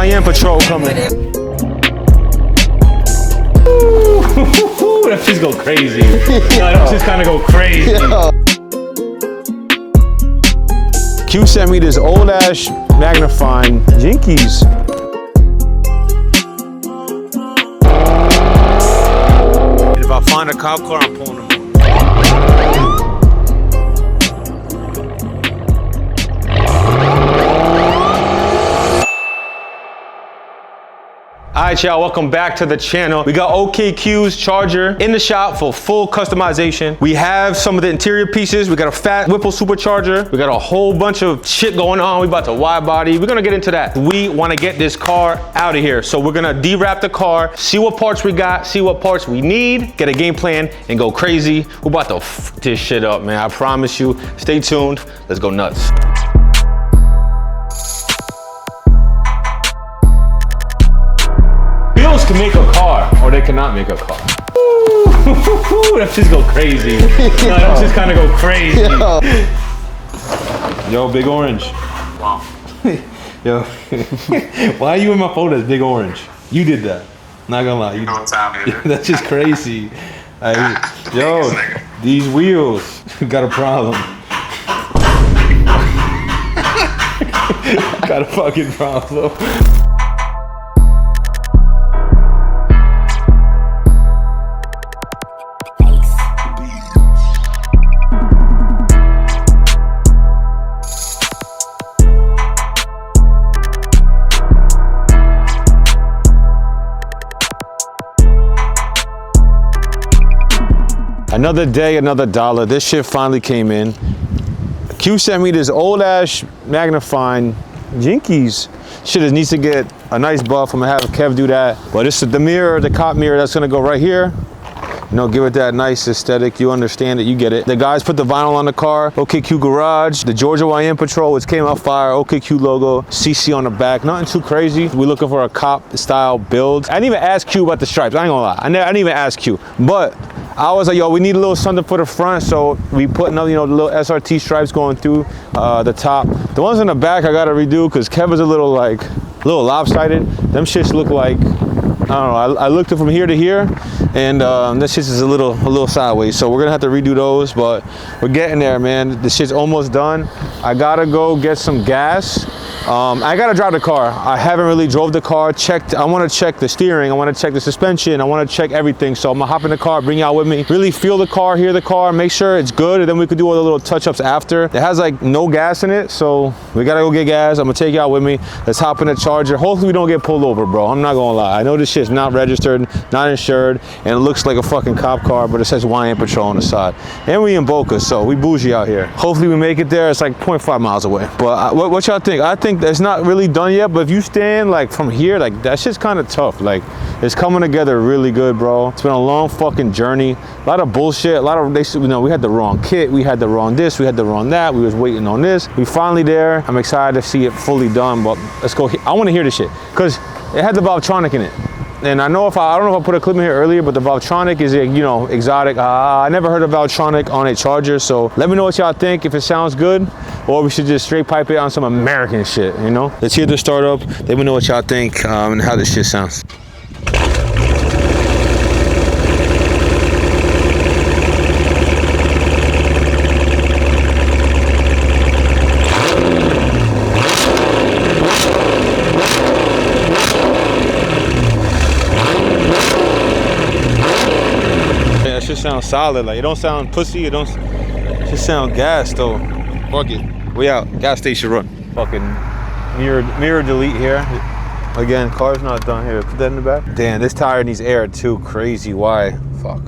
YN patrol coming. That just go crazy. That just kind of go crazy. Q sent me this old ass magnifying Jinkies. If I find a cop car, I'm pulling them over. Alright y'all, welcome back to the channel. We got Okq'S charger in the shop for full customization. We have some of the interior pieces. We got a fat Whipple supercharger. We got a whole bunch of shit going on. We about to Widebody. We're gonna get into that. We wanna get this car out of here. So we're gonna de-wrap the car, see what parts we got, see what parts we need, get a game plan and go crazy. We're about to f this shit up, man. I promise you. Stay tuned. Let's go nuts. Bills can make a car, or they cannot make a car. That just go crazy. That just kind of go crazy. Yo, Big Orange. Wow. Yo, why are you in my photo as Big Orange? You did that. Not gonna lie. You know what's happening. That's just crazy. Yo, these wheels got a problem. Got a fucking problem. Another day, another dollar. This shit finally came in. Q sent me this old ass magnifying Jinkies. Shit needs to get a nice buff. I'm gonna have Kev do that. But this is the mirror, the cop mirror that's gonna go right here. You know, give it that nice aesthetic. You understand it, you get it. The guys put the vinyl on the car. Okq Garage, the Georgia YN Patrol, which came out fire. Okq logo, CC on the back. Nothing too crazy. We're looking for a cop style build. I didn't even ask Q about the stripes. I ain't gonna lie. I didn't even ask Q. But I was like, yo, we need a little something for the front. So we put another, you know, the little SRT stripes going through the top. The ones in the back I gotta redo because Kevin's a little lopsided. Them shits look like, I don't know, I looked it from here to here, and this shit is a little sideways. So we're gonna have to redo those, but we're getting there, man. This shit's almost done. I gotta go get some gas. I gotta drive the car. I haven't really drove the car, checked. I wanna check the steering, I wanna check the suspension, I wanna check everything. So I'm gonna hop in the car, bring y'all with me, really feel the car, hear the car, make sure it's good, and then we could do all the little touch-ups after. It has like no gas in it, so we gotta go get gas. I'm gonna take y'all with me. Let's hop in the charger. Hopefully we don't get pulled over, bro. I'm not gonna lie. I know this shit's not registered, not insured, and it looks like a fucking cop car, but it says YN Patrol on the side. And we in Boca, so we bougie out here. Hopefully we make it there. It's like 0.5 miles away. But what y'all think? I think it's not really done yet, but if you stand like from here, like that shit's kind of tough. Like it's coming together really good, bro. It's been a long fucking journey. A lot of bullshit. A lot of, you know, we had the wrong kit, we had the wrong this, we had the wrong that. We was waiting on this. We finally there. I'm excited to see it fully done, but let's go. I want to hear this shit because it had the Valvetronic in it. And I don't know if I put a clip in here earlier, but the Valvetronic is, you know, exotic. I never heard of Valvetronic on a charger, so let me know what y'all think, if it sounds good, or we should just straight pipe it on some American shit, you know? Let's hear the startup. Let me know what y'all think and how this shit sounds. Sound solid, like it don't sound pussy, it just sound gas though. Fuck it, we out. Gas station run. Fucking mirror delete here. Again, car's not done here. Put that in the back. Damn, this tire needs air too. Crazy. Why? Fuck.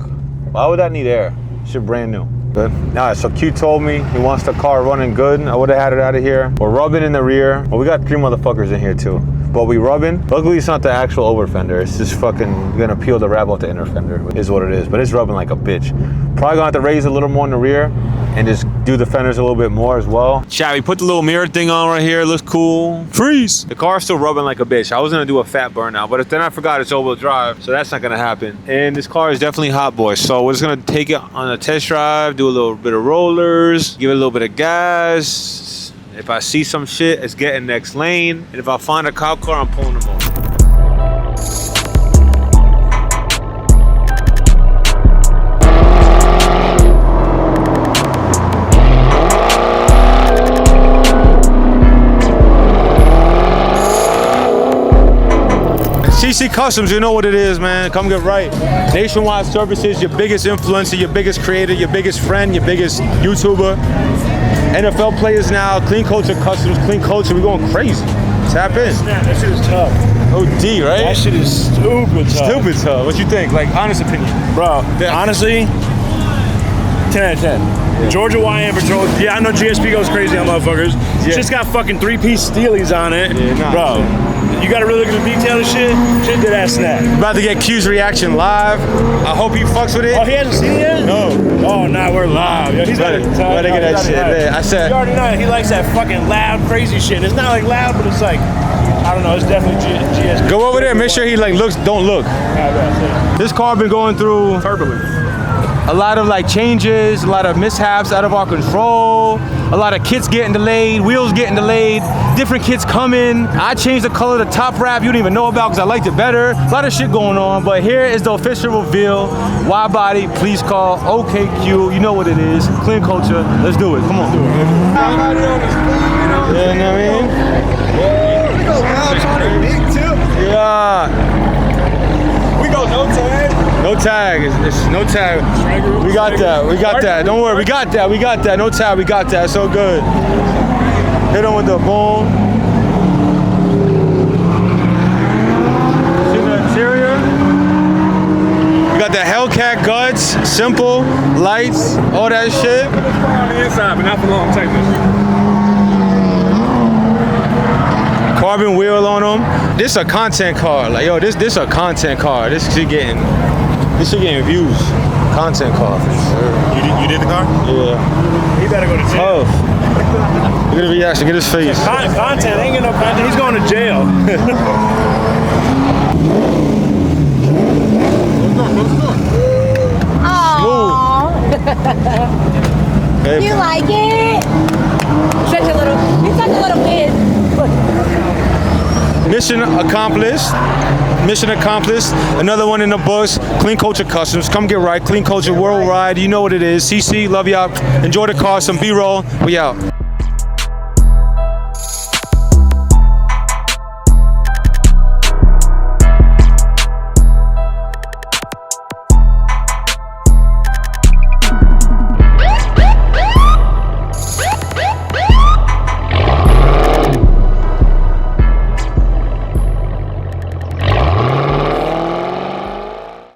Why would that need air? Shit brand new. But alright, so Q told me he wants the car running good. I would have had it out of here. We're rubbing in the rear. Well, we got 3 motherfuckers in here too. But we rubbing. Luckily it's not the actual over fender. It's just fucking gonna peel the wrap off the inner fender. Is what it is. But it's rubbing like a bitch. Probably gonna have to raise a little more in the rear and just do the fenders a little bit more as well. Chat, we put the little mirror thing on right here. It looks cool. Freeze! The car's still rubbing like a bitch. I was gonna do a fat burnout, but then I forgot it's all-wheel drive, so that's not gonna happen. And this car is definitely hot, boy. So we're just gonna take it on a test drive, do a little bit of rollers, give it a little bit of gas, If I see some shit, it's getting next lane. And if I find a cop car, I'm pulling them over. CC Customs, you know what it is, man. Come get right. Nationwide services, your biggest influencer, your biggest creator, your biggest friend, your biggest YouTuber. NFL players now, clean culture customs, clean culture. We're going crazy. Tap in. Snap, that shit is tough. OD, right? That shit is stupid tough. Stupid tough. What you think? Like, honest opinion. Bro, honestly, 10 out of 10. Yeah. Georgia YN Patrol. Yeah, I know GSP goes crazy on motherfuckers. Yeah. Shit's got fucking 3-piece steelies on it. Yeah, nah. Bro, you gotta really look at the detail of shit. Shit did that snap. About to get Q's reaction live. I hope he fucks with it. Oh, he hasn't seen it yet? No. Oh, nah, we're live. Yo, he's better get that shit. Yeah, I said. You already know he likes that fucking loud, crazy shit. And it's not like loud, but it's like, I don't know, it's definitely GSP. Go over there, make sure he like looks, don't look. This car been going through turbulence. A lot of like changes, a lot of mishaps out of our control, a lot of kits getting delayed, wheels getting delayed, different kits coming. I changed the color of the top wrap you didn't even know about because I liked it better. A lot of shit going on, but here is the official reveal. Widebody, please call OKQ. You know what it is. Clean culture. Let's do it. Come on. Do it. Yeah, you know what I mean? We go Labs on it big too. Yeah. We go no tag. No tag, it's no tag. We got that, we got that. Don't worry, we got that, we got that. No tag, we got that, so good. Hit him with the boom. See the interior? We got the Hellcat guts, simple, lights, all that shit. On the inside, but not for long, take this. Carbon wheel on them. This a content car, like yo, this a content car. This shit getting views. Content car for sure. You did the car? Yeah. He better go to jail. Oh. Look at the reaction, get his face. Content, ain't get no content, he's going to jail. Smooth. You like it? You're such a little kid. Mission accomplished. Mission accomplished. Another one in the books. Clean Culture Customs. Come get right. Clean Culture Worldwide. You know what it is. CC, love y'all. Enjoy the car. Some B-roll. We out.